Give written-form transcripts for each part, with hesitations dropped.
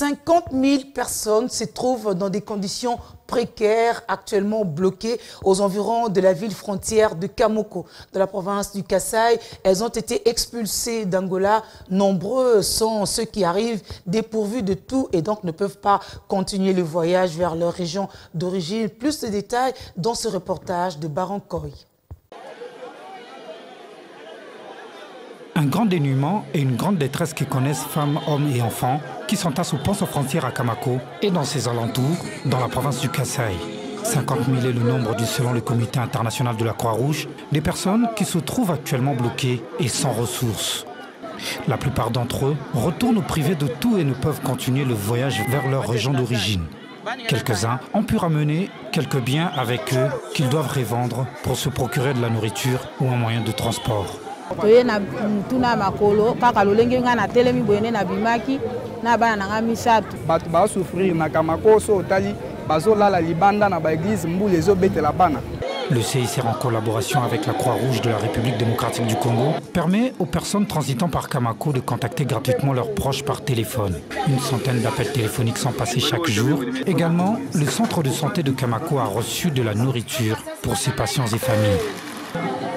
50 000 personnes se trouvent dans des conditions précaires, actuellement bloquées aux environs de la ville frontière de Kamoko, dans la province du Kasaï. Elles ont été expulsées d'Angola. Nombreux sont ceux qui arrivent dépourvus de tout et donc ne peuvent pas continuer le voyage vers leur région d'origine. Plus de détails dans ce reportage de Baron Koy. Un grand dénuement et une grande détresse qui connaissent femmes, hommes et enfants qui s'entassent au poste aux frontières à Kamako et dans ses alentours, dans la province du Kasaï. 50 000 est le nombre selon le comité international de la Croix-Rouge, des personnes qui se trouvent actuellement bloquées et sans ressources. La plupart d'entre eux retournent privés de tout et ne peuvent continuer le voyage vers leur région d'origine. Quelques-uns ont pu ramener quelques biens avec eux qu'ils doivent revendre pour se procurer de la nourriture ou un moyen de transport. Le CICR, en collaboration avec la Croix-Rouge de la République démocratique du Congo, permet aux personnes transitant par Kamako de contacter gratuitement leurs proches par téléphone. Une centaine d'appels téléphoniques sont passés chaque jour. Également, le centre de santé de Kamako a reçu de la nourriture pour ses patients et familles.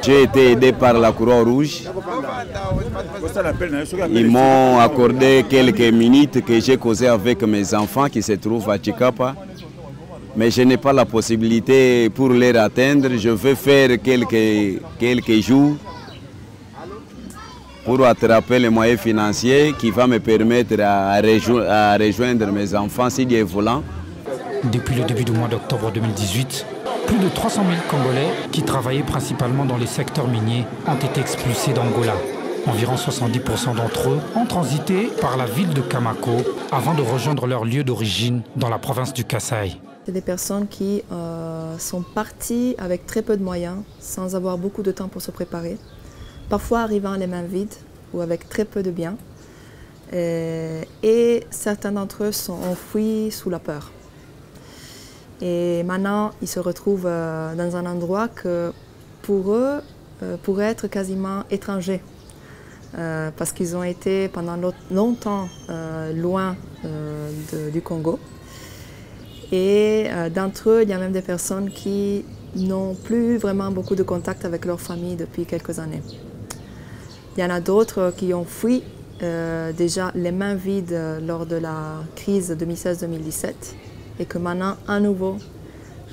J'ai été aidé par la Croix-Rouge. Ils m'ont accordé quelques minutes que j'ai causé avec mes enfants qui se trouvent à Chikapa. Mais je n'ai pas la possibilité pour les atteindre. Je vais faire quelques jours pour attraper les moyens financiers qui vont me permettre à rejoindre mes enfants si Dieu est voulant. Depuis le début du mois d'octobre 2018, plus de 300 000 Congolais qui travaillaient principalement dans les secteurs miniers ont été expulsés d'Angola. Environ 70% d'entre eux ont transité par la ville de Kamako avant de rejoindre leur lieu d'origine dans la province du Kasaï. C'est des personnes qui sont parties avec très peu de moyens, sans avoir beaucoup de temps pour se préparer, parfois arrivant les mains vides ou avec très peu de biens. Et certains d'entre eux sont enfouis sous la peur. Et maintenant, ils se retrouvent dans un endroit que pour eux pourrait être quasiment étranger. Parce qu'ils ont été pendant longtemps loin du Congo. Et d'entre eux, il y a même des personnes qui n'ont plus vraiment beaucoup de contact avec leur famille depuis quelques années. Il y en a d'autres qui ont fui déjà les mains vides lors de la crise 2016-2017 et que maintenant, à nouveau,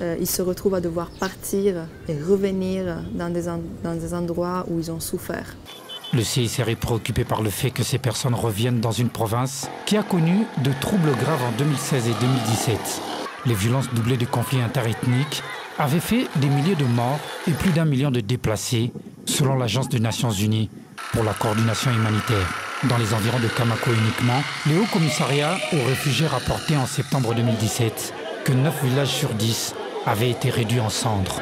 ils se retrouvent à devoir partir et revenir dans des endroits où ils ont souffert. Le CICR est préoccupé par le fait que ces personnes reviennent dans une province qui a connu de troubles graves en 2016 et 2017. Les violences doublées de conflits interethniques avaient fait des milliers de morts et plus d'1 million de déplacés, selon l'Agence des Nations Unies pour la coordination humanitaire. Dans les environs de Kamako uniquement, le Haut Commissariat aux réfugiés rapportait en septembre 2017 que 9 villages sur 10 avaient été réduits en cendres.